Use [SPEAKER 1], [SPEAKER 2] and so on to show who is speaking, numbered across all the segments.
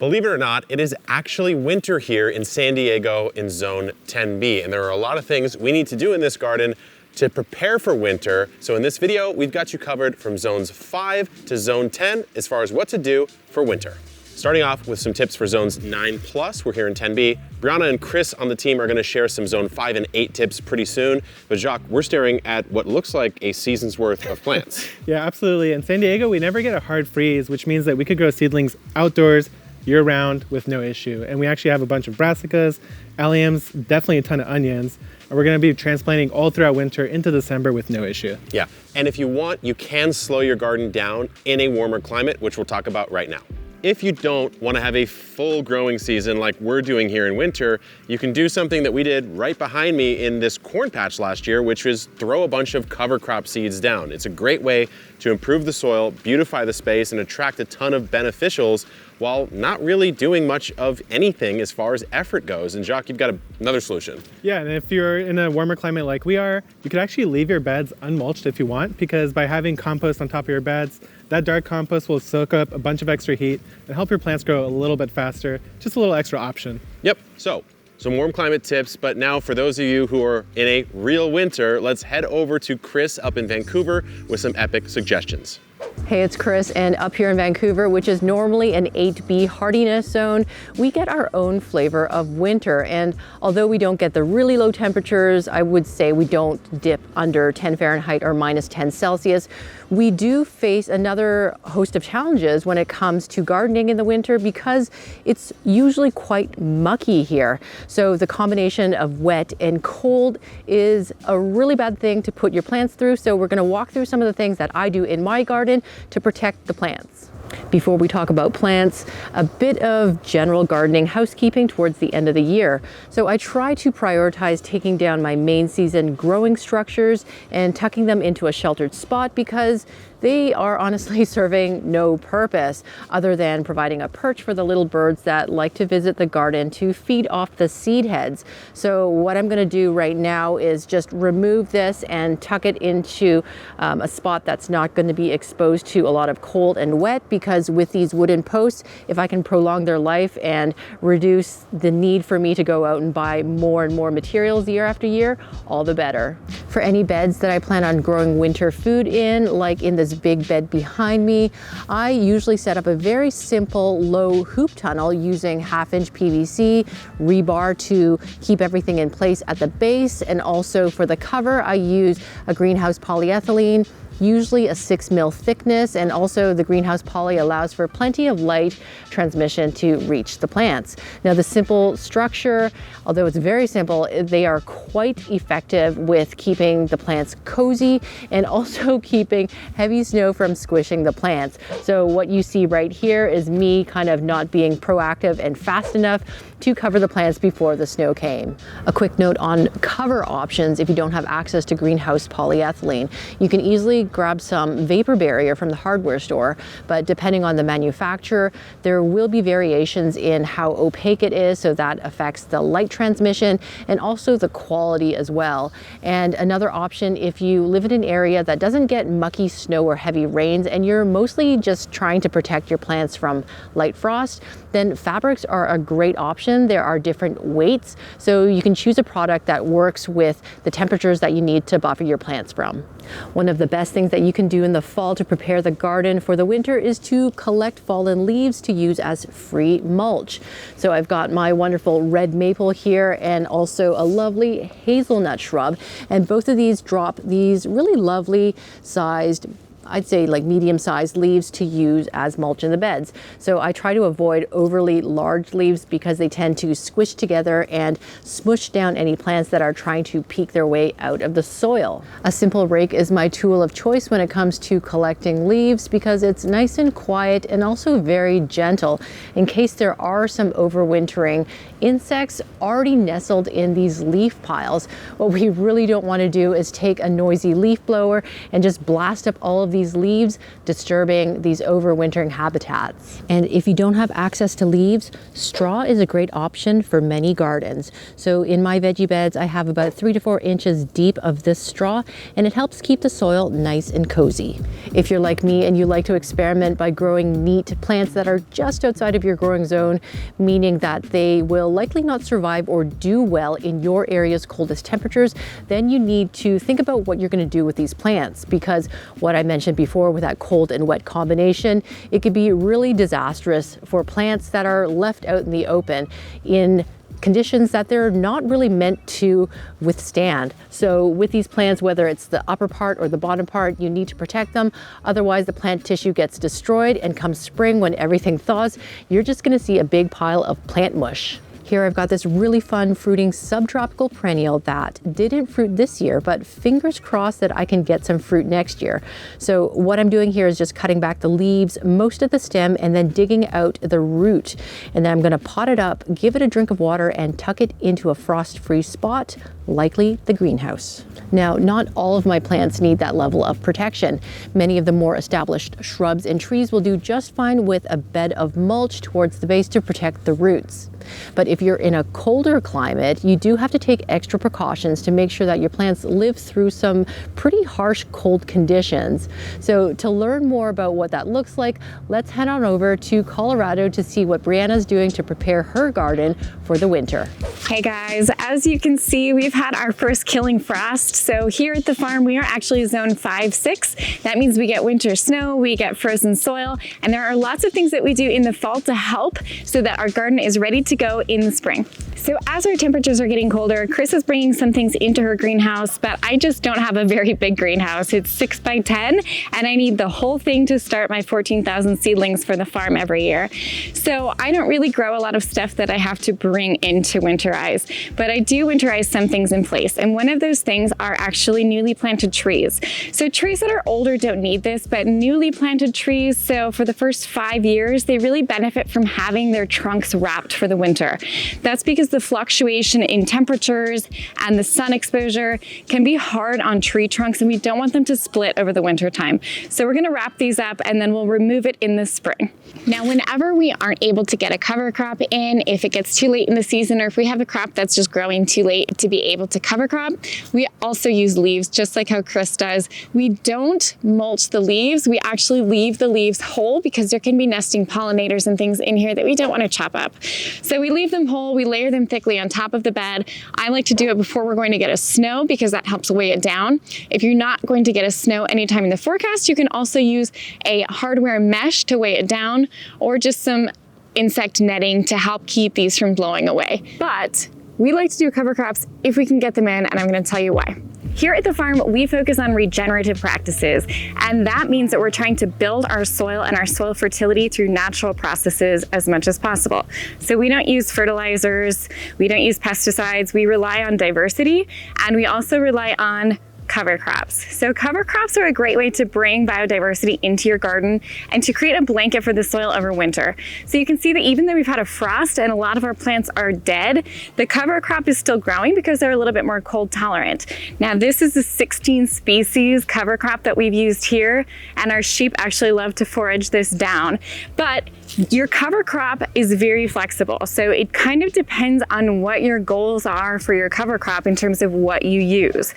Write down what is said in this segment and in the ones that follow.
[SPEAKER 1] Believe it or not, it is actually winter here in San Diego in Zone 10B, and there are a lot of things we need to do in this garden to prepare for winter. So in this video, we've got you covered from zones 5 to zone 10 as far as what to do for winter. Starting off with some tips for zones 9+, we're here in 10B. Briana and Chris on the team are gonna share some zone 5 and 8 tips pretty soon. But Jacques, we're staring at what looks like a season's worth of plants.
[SPEAKER 2] Yeah, absolutely. In San Diego, we never get a hard freeze, which means that we could grow seedlings outdoors year-round with no issue. And we actually have a bunch of brassicas, alliums, definitely a ton of onions. And we're gonna be transplanting all throughout winter into December with no issue.
[SPEAKER 1] Yeah, and if you want, you can slow your garden down in a warmer climate, which we'll talk about right now. If you don't want to have a full growing season like we're doing here in winter, you can do something that we did right behind me in this corn patch last year, which is throw a bunch of cover crop seeds down. It's a great way to improve the soil, beautify the space, and attract a ton of beneficials while not really doing much of anything as far as effort goes. And Jacques, you've got another solution.
[SPEAKER 2] Yeah, and if you're in a warmer climate like we are, you could actually leave your beds unmulched if you want, because by having compost on top of your beds, that dark compost will soak up a bunch of extra heat and help your plants grow a little bit faster. Just a little extra option.
[SPEAKER 1] Yep, so some warm climate tips, but now for those of you who are in a real winter, let's head over to Chris up in Vancouver with some epic suggestions.
[SPEAKER 3] Hey, it's Chris, and up here in Vancouver, which is normally an 8B hardiness zone, we get our own flavor of winter. And although we don't get the really low temperatures, I would say we don't dip under 10 Fahrenheit or minus 10 Celsius. We do face another host of challenges when it comes to gardening in the winter because it's usually quite mucky here. So the combination of wet and cold is a really bad thing to put your plants through. So we're going to walk through some of the things that I do in my garden to protect the plants. Before we talk about plants, a bit of general gardening housekeeping towards the end of the year. So I try to prioritize taking down my main season growing structures and tucking them into a sheltered spot because they are honestly serving no purpose other than providing a perch for the little birds that like to visit the garden to feed off the seed heads. So what I'm gonna do right now is just remove this and tuck it into a spot that's not gonna be exposed to a lot of cold and wet, because with these wooden posts, if I can prolong their life and reduce the need for me to go out and buy more and more materials year after year, all the better. For any beds that I plan on growing winter food in, like in this big bed behind me, I usually set up a very simple low hoop tunnel using 1/2-inch PVC rebar to keep everything in place at the base. And also for the cover, I use a greenhouse polyethylene, usually a 6 mil thickness, and also the greenhouse poly allows for plenty of light transmission to reach the plants. Now the simple structure, although it's very simple, they are quite effective with keeping the plants cozy and also keeping heavy snow from squishing the plants. So what you see right here is me kind of not being proactive and fast enough to cover the plants before the snow came. A quick note on cover options: if you don't have access to greenhouse polyethylene, you can easily grab some vapor barrier from the hardware store, but depending on the manufacturer, there will be variations in how opaque it is, so that affects the light transmission and also the quality as well. And another option, if you live in an area that doesn't get mucky snow or heavy rains and you're mostly just trying to protect your plants from light frost, then fabrics are a great option. There are different weights, so you can choose a product that works with the temperatures that you need to buffer your plants from. One of the best things that you can do in the fall to prepare the garden for the winter is to collect fallen leaves to use as free mulch. So I've got my wonderful red maple here and also a lovely hazelnut shrub, and both of these drop these really lovely sized, I'd say like medium-sized leaves to use as mulch in the beds. So I try to avoid overly large leaves because they tend to squish together and smush down any plants that are trying to peek their way out of the soil. A simple rake is my tool of choice when it comes to collecting leaves because it's nice and quiet and also very gentle in case there are some overwintering insects already nestled in these leaf piles. What we really don't want to do is take a noisy leaf blower and just blast up all of of these leaves disturbing these overwintering habitats. And if you don't have access to leaves, straw is a great option for many gardens. So in my veggie beds, I have about 3 to 4 inches deep of this straw, and it helps keep the soil nice and cozy. If you're like me and you like to experiment by growing neat plants that are just outside of your growing zone, meaning that they will likely not survive or do well in your area's coldest temperatures, then you need to think about what you're going to do with these plants, because what I mentioned before with that cold and wet combination, it could be really disastrous for plants that are left out in the open in conditions that they're not really meant to withstand. So with these plants, whether it's the upper part or the bottom part, you need to protect them. Otherwise, the plant tissue gets destroyed, and come spring, when everything thaws, you're just going to see a big pile of plant mush. Here I've got this really fun fruiting subtropical perennial that didn't fruit this year, but fingers crossed that I can get some fruit next year. So what I'm doing here is just cutting back the leaves, most of the stem, and then digging out the root. And then I'm going to pot it up, give it a drink of water, and tuck it into a frost-free spot, likely the greenhouse. Now, not all of my plants need that level of protection. Many of the more established shrubs and trees will do just fine with a bed of mulch towards the base to protect the roots. But if you're in a colder climate, you do have to take extra precautions to make sure that your plants live through some pretty harsh cold conditions. So to learn more about what that looks like, let's head on over to Colorado to see what Briana's doing to prepare her garden for the winter.
[SPEAKER 4] Hey guys, as you can see, we've had our first killing frost. So here at the farm, we are actually zone 5-6. That means we get winter snow, we get frozen soil, and there are lots of things that we do in the fall to help so that our garden is ready to go in the spring. So as our temperatures are getting colder, Chris is bringing some things into her greenhouse, but I just don't have a very big greenhouse. It's 6 by 10, and I need the whole thing to start my 14,000 seedlings for the farm every year. So I don't really grow a lot of stuff that I have to bring into winterize, but I do winterize some things in place. And one of those things are actually newly planted trees. So trees that are older don't need this, but newly planted trees, so for the first 5 years, they really benefit from having their trunks wrapped for the winter. That's because the fluctuation in temperatures and the sun exposure can be hard on tree trunks, and we don't want them to split over the winter time. So we're going to wrap these up, and then we'll remove it in the spring. Now, whenever we aren't able to get a cover crop in, if it gets too late in the season, or if we have a crop that's just growing too late to be able to cover crop, we also use leaves, just like how Chris does. We don't mulch the leaves. We actually leave the leaves whole because there can be nesting pollinators and things in here that we don't want to chop up. So we leave them whole, we layer them thickly on top of the bed. I like to do it before we're going to get a snow because that helps weigh it down. If you're not going to get a snow anytime in the forecast, you can also use a hardware mesh to weigh it down, or just some insect netting to help keep these from blowing away. But we like to do cover crops if we can get them in, and I'm going to tell you why. Here at the farm, we focus on regenerative practices, and that means that we're trying to build our soil and our soil fertility through natural processes as much as possible. So we don't use fertilizers, we don't use pesticides, we rely on diversity, and we also rely on cover crops. So cover crops are a great way to bring biodiversity into your garden and to create a blanket for the soil over winter. So you can see that even though we've had a frost and a lot of our plants are dead, the cover crop is still growing because they're a little bit more cold tolerant. Now this is a 16 species cover crop that we've used here, and our sheep actually love to forage this down. But your cover crop is very flexible. So it kind of depends on what your goals are for your cover crop in terms of what you use.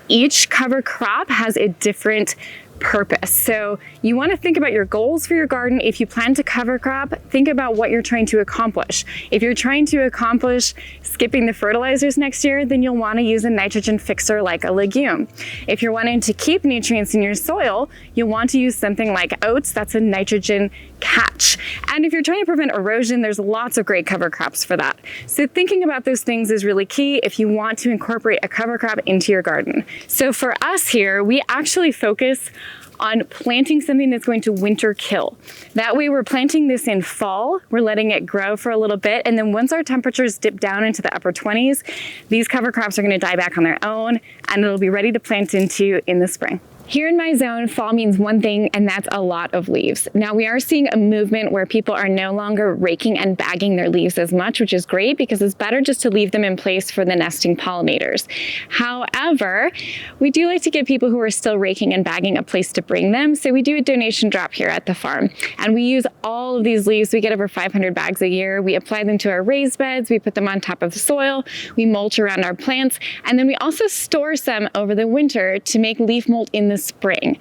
[SPEAKER 4] Each cover crop has a different purpose. So you want to think about your goals for your garden. If you plan to cover crop, think about what you're trying to accomplish. If you're trying to accomplish skipping the fertilizers next year, then you'll want to use a nitrogen fixer like a legume. If you're wanting to keep nutrients in your soil, you'll want to use something like oats. That's a nitrogen catch. And if you're trying to prevent erosion, there's lots of great cover crops for that. So thinking about those things is really key if you want to incorporate a cover crop into your garden. So for us here, we actually focus on planting something that's going to winter kill. That way we're planting this in fall, we're letting it grow for a little bit, and then once our temperatures dip down into the upper 20s, these cover crops are going to die back on their own, and it'll be ready to plant into in the spring. Here in my zone, fall means one thing, and that's a lot of leaves. Now we are seeing a movement where people are no longer raking and bagging their leaves as much, which is great because it's better just to leave them in place for the nesting pollinators. However, we do like to give people who are still raking and bagging a place to bring them. So we do a donation drop here at the farm, and we use all of these leaves. We get over 500 bags a year. We apply them to our raised beds. We put them on top of the soil. We mulch around our plants, and then we also store some over the winter to make leaf mold in the spring.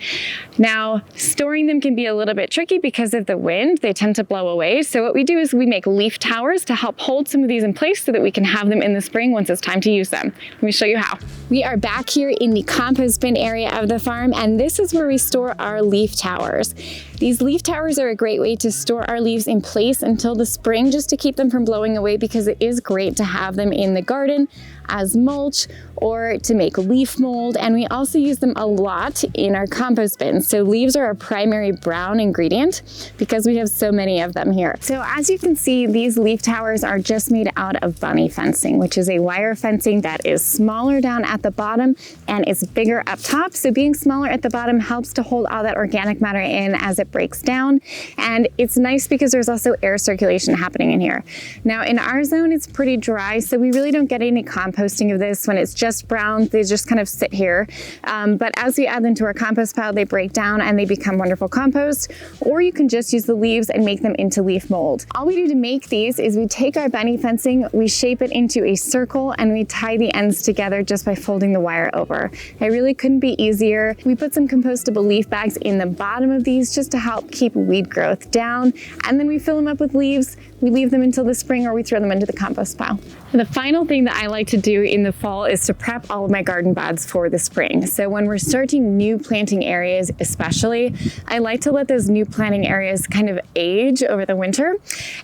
[SPEAKER 4] Now, storing them can be a little bit tricky because of the wind. They tend to blow away. So what we do is we make leaf towers to help hold some of these in place so that we can have them in the spring once it's time to use them. Let me show you how. We are back here in the compost bin area of the farm, and this is where we store our leaf towers. These leaf towers are a great way to store our leaves in place until the spring, just to keep them from blowing away, because it is great to have them in the garden as mulch or to make leaf mold. And we also use them a lot in our compost bins. So leaves are our primary brown ingredient because we have so many of them here. So as you can see, these leaf towers are just made out of bunny fencing, which is a wire fencing that is smaller down at the bottom and is bigger up top. So being smaller at the bottom helps to hold all that organic matter in as it breaks down. And it's nice because there's also air circulation happening in here. Now in our zone, it's pretty dry, so we really don't get any composting of this. When it's just brown, they just kind of sit here. But as we add them to our compost pile, they break down and they become wonderful compost. Or you can just use the leaves and make them into leaf mold. All we do to make these is we take our bunny fencing, we shape it into a circle, and we tie the ends together just by folding the wire over. It really couldn't be easier. We put some compostable leaf bags in the bottom of these just to help keep weed growth down. And then we fill them up with leaves. We leave them until the spring, or we throw them into the compost pile. And the final thing that I like to do in the fall is to prep all of my garden beds for the spring. So when we're starting new planting areas especially, I like to let those new planting areas kind of age over the winter.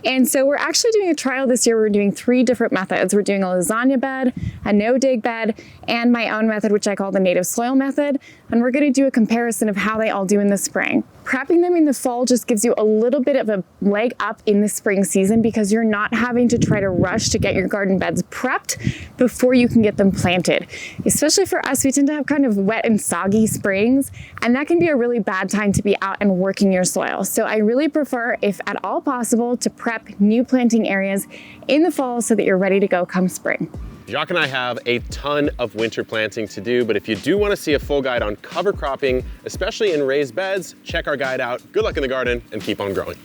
[SPEAKER 4] And so we're actually doing a trial this year. We're doing 3 different methods. We're doing a lasagna bed, a no-dig bed, and my own method, which I call the native soil method. And we're going to do a comparison of how they all do in the spring. Prepping them in the fall just gives you a little bit of a leg up in the spring season because you're not having to try to rush to get your garden beds prepped before you can get them planted. Especially for us, we tend to have kind of wet and soggy springs, and that can be a really bad time to be out and working your soil. So I really prefer, if at all possible, to prep new planting areas in the fall so that you're ready to go come spring.
[SPEAKER 1] Jacques and I have a ton of winter planting to do, but if you do want to see a full guide on cover cropping, especially in raised beds, check our guide out. Good luck in the garden and keep on growing.